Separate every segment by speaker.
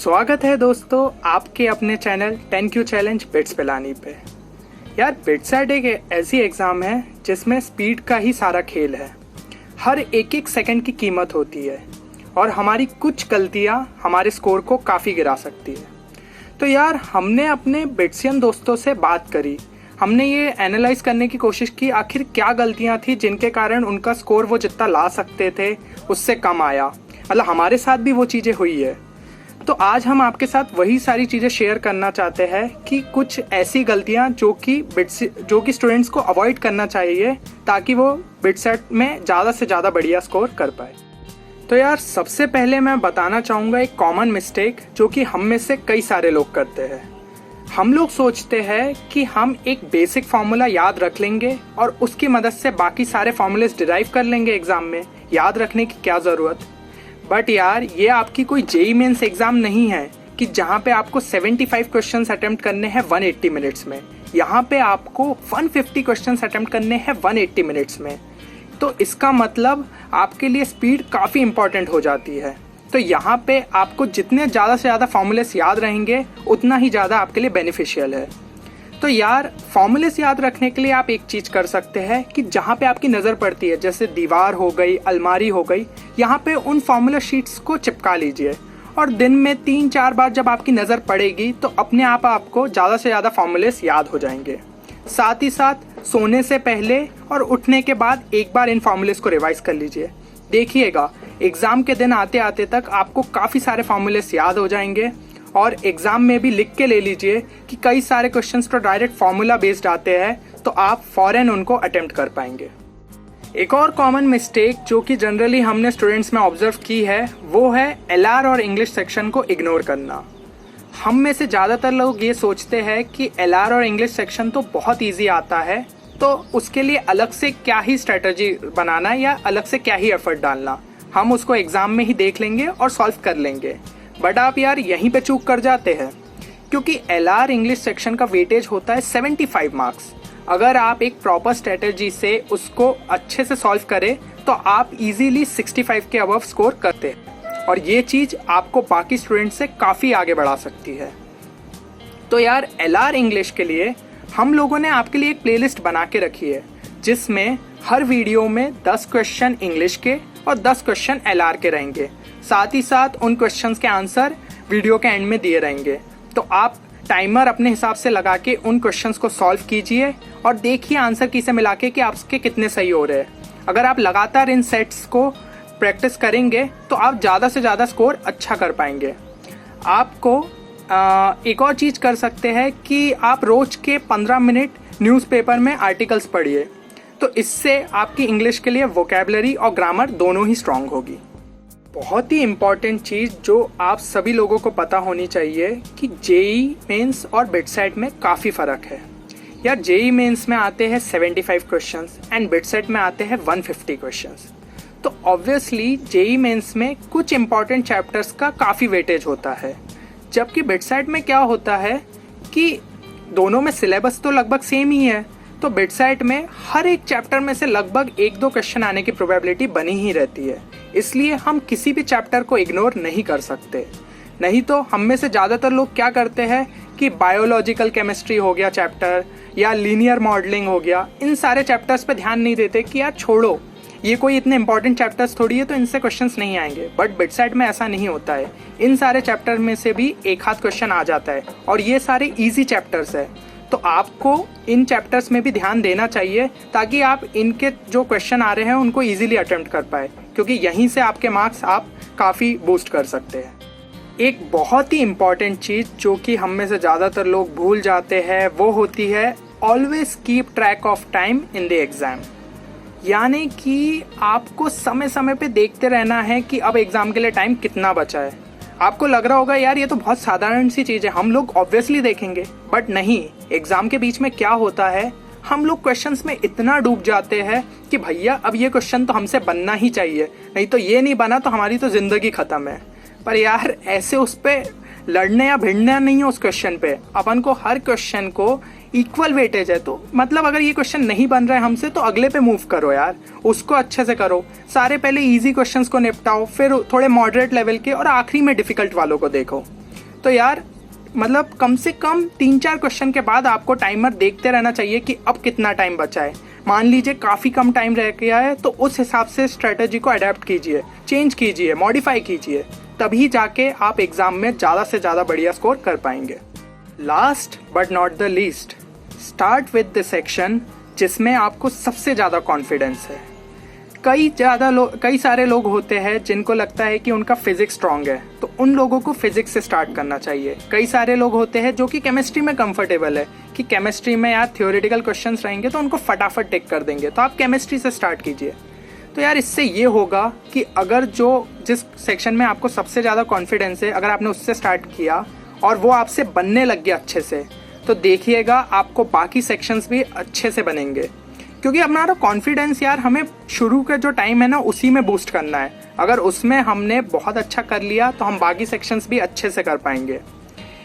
Speaker 1: स्वागत है दोस्तों आपके अपने channel 10Q challenge bits Pilani पे। यार बिट्सैट एक ऐसी एग्ज़ाम है जिसमें स्पीड का ही सारा खेल है। हर एक एक सेकंड की कीमत होती है और हमारी कुछ गलतियां हमारे स्कोर को काफ़ी गिरा सकती है। तो यार हमने अपने बिट्सियन दोस्तों से बात करी, हमने ये एनालाइज करने की कोशिश की आखिर क्या गलतियां थी जिनके कारण उनका स्कोर वो जितना ला सकते थे उससे कम आया। मतलब हमारे साथ भी वो चीज़ें हुई है। तो आज हम आपके साथ वही सारी चीज़ें शेयर करना चाहते हैं कि कुछ ऐसी गलतियां जो कि स्टूडेंट्स को अवॉइड करना चाहिए ताकि वो बिट्सैट में ज़्यादा से ज़्यादा बढ़िया स्कोर कर पाए। तो यार सबसे पहले मैं बताना चाहूँगा एक कॉमन मिस्टेक जो कि हम में से कई सारे लोग करते हैं। हम लोग सोचते हैं कि हम एक बेसिक फार्मूला याद रख लेंगे और उसकी मदद से बाकी सारे फार्मूलेस डिराइव कर लेंगे एग्ज़ाम में। याद रखने की क्या ज़रूरत। बट यार ये आपकी कोई जेईई मेंस एग्जाम नहीं है कि जहाँ पे आपको 75 क्वेश्चंस अटेम्प्ट करने हैं 180 मिनट्स में। यहाँ पे आपको 150 क्वेश्चंस अटेम्प्ट करने हैं 180 मिनट्स में। तो इसका मतलब आपके लिए स्पीड काफ़ी इंपॉर्टेंट हो जाती है। तो यहाँ पे आपको जितने ज़्यादा से ज़्यादा फॉर्मूलेस याद रहेंगे उतना ही ज़्यादा आपके लिए बेनिफिशियल है। तो यार फॉर्मूलेस याद रखने के लिए आप एक चीज़ कर सकते हैं कि जहाँ पे आपकी नज़र पड़ती है, जैसे दीवार हो गई, अलमारी हो गई, यहाँ पे उन फॉर्मूला शीट्स को चिपका लीजिए और दिन में 3-4 बार जब आपकी नज़र पड़ेगी तो अपने आप आपको ज़्यादा से ज़्यादा फॉर्मूलेस याद हो जाएंगे। साथ ही साथ सोने से पहले और उठने के बाद एक बार इन फॉर्मूलेस को रिवाइज कर लीजिए। देखिएगा एग्ज़ाम के दिन आते आते तक आपको काफ़ी सारे फॉर्मूलेस याद हो जाएंगे। और एग्ज़ाम में भी लिख के ले लीजिए कि कई सारे क्वेश्चंस तो डायरेक्ट फार्मूला बेस्ड आते हैं, तो आप फ़ौरन उनको अटेम्प्ट कर पाएंगे। एक और कॉमन मिस्टेक जो कि जनरली हमने स्टूडेंट्स में ऑब्जर्व की है वो है एलआर और इंग्लिश सेक्शन को इग्नोर करना। हम में से ज़्यादातर लोग ये सोचते हैं कि एलआर और इंग्लिश सेक्शन तो बहुत ईजी आता है, तो उसके लिए अलग से क्या ही स्ट्रेटजी बनाना या अलग से क्या ही एफर्ट डालना, हम उसको एग्ज़ाम में ही देख लेंगे और सॉल्व कर लेंगे। बट आप यार यहीं पे चूक कर जाते हैं, क्योंकि एलआर इंग्लिश सेक्शन का वेटेज होता है 75 मार्क्स। अगर आप एक प्रॉपर स्ट्रेटेजी से उसको अच्छे से सॉल्व करें तो आप इजीली 65 के अबव स्कोर करते हैं और ये चीज़ आपको बाकी स्टूडेंट से काफ़ी आगे बढ़ा सकती है। तो यार एलआर इंग्लिश के लिए हम लोगों ने आपके लिए एक प्लेलिस्ट बना के रखी है जिसमें हर वीडियो में 10 क्वेश्चन इंग्लिश के और 10 क्वेश्चन एलआर के रहेंगे। साथ ही साथ उन क्वेश्चंस के आंसर वीडियो के एंड में दिए रहेंगे। तो आप टाइमर अपने हिसाब से लगा के उन क्वेश्चंस को सॉल्व कीजिए और देखिए आंसर की से मिला के कि आपके कितने सही हो रहे हैं। अगर आप लगातार इन सेट्स को प्रैक्टिस करेंगे तो आप ज़्यादा से ज़्यादा स्कोर अच्छा कर पाएंगे। आपको एक और चीज़ कर सकते हैं कि आप रोज़ के 15 मिनट न्यूज़पेपर में आर्टिकल्स पढ़िए, तो इससे आपकी इंग्लिश के लिए वोकैबुलरी और ग्रामर दोनों ही स्ट्रांग होगी। बहुत ही इम्पॉर्टेंट चीज़ जो आप सभी लोगों को पता होनी चाहिए कि जेईई मेंस और बिट्सैट में काफ़ी फ़र्क है। यार जेईई मेंस में आते हैं 75 क्वेश्चंस एंड बिट्सैट में आते हैं 150 क्वेश्चंस। तो ऑब्वियसली जेईई मेंस में कुछ इम्पॉर्टेंट चैप्टर्स का काफ़ी वेटेज होता है, जबकि बिट्सैट में क्या होता है कि दोनों में सिलेबस तो लगभग सेम ही है। तो बिट्सैट में हर एक चैप्टर में से लगभग 1-2 क्वेश्चन आने की प्रोबेबिलिटी बनी ही रहती है, इसलिए हम किसी भी चैप्टर को इग्नोर नहीं कर सकते। नहीं तो हम में से ज़्यादातर लोग क्या करते हैं कि बायोलॉजिकल केमिस्ट्री हो गया चैप्टर या लीनियर मॉडलिंग हो गया, इन सारे चैप्टर्स पे ध्यान नहीं देते कि यार छोड़ो, ये कोई इतने इंपॉर्टेंट चैप्टर्स थोड़ी है तो इनसे क्वेश्चंस नहीं आएंगे। बट बिट्सैट में ऐसा नहीं होता है। इन सारे चैप्टर में से भी एक आध क्वेश्चन आ जाता है और ये सारे ईजी चैप्टर्स है। तो आपको इन चैप्टर्स में भी ध्यान देना चाहिए ताकि आप इनके जो क्वेश्चन आ रहे हैं उनको इजीली अटेम्प्ट कर पाए, क्योंकि यहीं से आपके मार्क्स आप काफ़ी बूस्ट कर सकते हैं। एक बहुत ही इम्पॉर्टेंट चीज़ जो कि हम में से ज़्यादातर लोग भूल जाते हैं वो होती है always keep track of time in the exam. यानी कि आपको समय समय पे देखते रहना है कि अब एग्ज़ाम के लिए टाइम कितना बचा है। आपको लग रहा होगा यार ये तो बहुत साधारण सी चीज़ है, हम लोग ऑब्वियसली देखेंगे, बट नहीं। एग्ज़ाम के बीच में क्या होता है, हम लोग क्वेश्चंस में इतना डूब जाते हैं कि भैया अब ये क्वेश्चन तो हमसे बनना ही चाहिए, नहीं तो ये नहीं बना तो हमारी तो ज़िंदगी ख़त्म है। पर यार ऐसे उस पर लड़ने या भिड़ना नहीं है। उस क्वेश्चन पे अपन को हर क्वेश्चन को इक्वल वेटेज है, तो मतलब अगर ये क्वेश्चन नहीं बन रहा है हमसे तो अगले पे मूव करो यार, उसको अच्छे से करो। सारे पहले इजी क्वेश्चंस को निपटाओ, फिर थोड़े मॉडरेट लेवल के और आखिरी में डिफिकल्ट वालों को देखो। तो यार मतलब कम से कम 3-4 क्वेश्चन के बाद आपको टाइमर देखते रहना चाहिए कि अब कितना टाइम बचा है। मान लीजिए काफ़ी कम टाइम रह गया है तो उस हिसाब से स्ट्रेटजी को अडेप्ट कीजिए, चेंज कीजिए, मॉडिफाई कीजिए, तभी जाके आप एग्ज़ाम में ज़्यादा से ज़्यादा बढ़िया स्कोर कर पाएंगे। Last but not the least, start with the section जिसमें आपको सबसे ज़्यादा कॉन्फिडेंस है। कई सारे लोग होते हैं जिनको लगता है कि उनका फिजिक्स स्ट्रांग है, तो उन लोगों को फिजिक्स से स्टार्ट करना चाहिए। कई सारे लोग होते हैं जो कि केमिस्ट्री में कंफर्टेबल है कि केमिस्ट्री में यार थ्योरेटिकल क्वेश्चंस रहेंगे तो उनको फटाफट टिक कर देंगे, तो आप केमिस्ट्री से स्टार्ट कीजिए। तो यार इससे ये होगा कि अगर जिस सेक्शन में आपको सबसे ज़्यादा कॉन्फिडेंस है, अगर आपने उससे स्टार्ट किया और वो आपसे बनने लग गया अच्छे से, तो देखिएगा आपको बाकी सेक्शंस भी अच्छे से बनेंगे। क्योंकि हमारा कॉन्फिडेंस यार हमें शुरू का जो टाइम है ना उसी में बूस्ट करना है। अगर उसमें हमने बहुत अच्छा कर लिया तो हम बाकी सेक्शंस भी अच्छे से कर पाएंगे।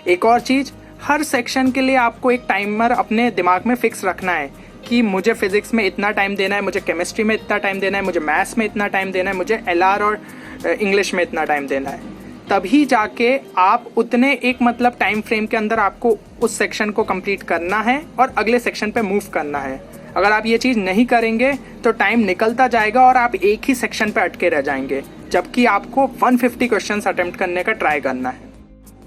Speaker 1: एक और चीज़, हर सेक्शन के लिए आपको एक टाइमर अपने दिमाग में फिक्स रखना है कि मुझे फिजिक्स में इतना टाइम देना है, मुझे केमिस्ट्री में इतना टाइम देना है, मुझे मैथ्स में इतना टाइम देना है, मुझे LR और इंग्लिश में इतना टाइम देना है। तभी जाके आप उतने एक मतलब टाइम फ्रेम के अंदर आपको उस सेक्शन को कंप्लीट करना है और अगले सेक्शन पे मूव करना है। अगर आप ये चीज़ नहीं करेंगे तो टाइम निकलता जाएगा और आप एक ही सेक्शन पे अटके रह जाएंगे, जबकि आपको 150 क्वेश्चंस अटेम्प्ट करने का ट्राई करना है।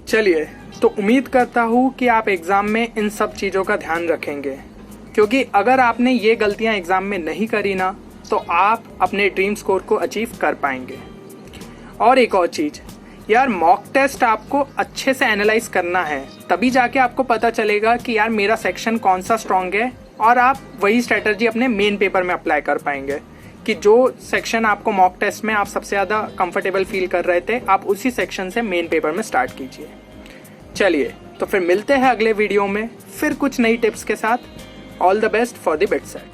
Speaker 1: चलिए, तो उम्मीद करता हूँ कि आप एग्ज़ाम में इन सब चीज़ों का ध्यान रखेंगे, क्योंकि अगर आपने ये गलतियाँ एग्ज़ाम में नहीं करी ना तो आप अपने ड्रीम स्कोर को अचीव कर पाएंगे। और एक और चीज़ यार, मॉक टेस्ट आपको अच्छे से एनालाइज करना है, तभी जाके आपको पता चलेगा कि यार मेरा सेक्शन कौन सा स्ट्रॉन्ग है, और आप वही स्ट्रेटजी अपने मेन पेपर में अप्लाई कर पाएंगे कि जो सेक्शन आपको मॉक टेस्ट में आप सबसे ज़्यादा कंफर्टेबल फील कर रहे थे, आप उसी सेक्शन से मेन पेपर में स्टार्ट कीजिए। चलिए, तो फिर मिलते हैं अगले वीडियो में फिर कुछ नई टिप्स के साथ। All the best for the bit set.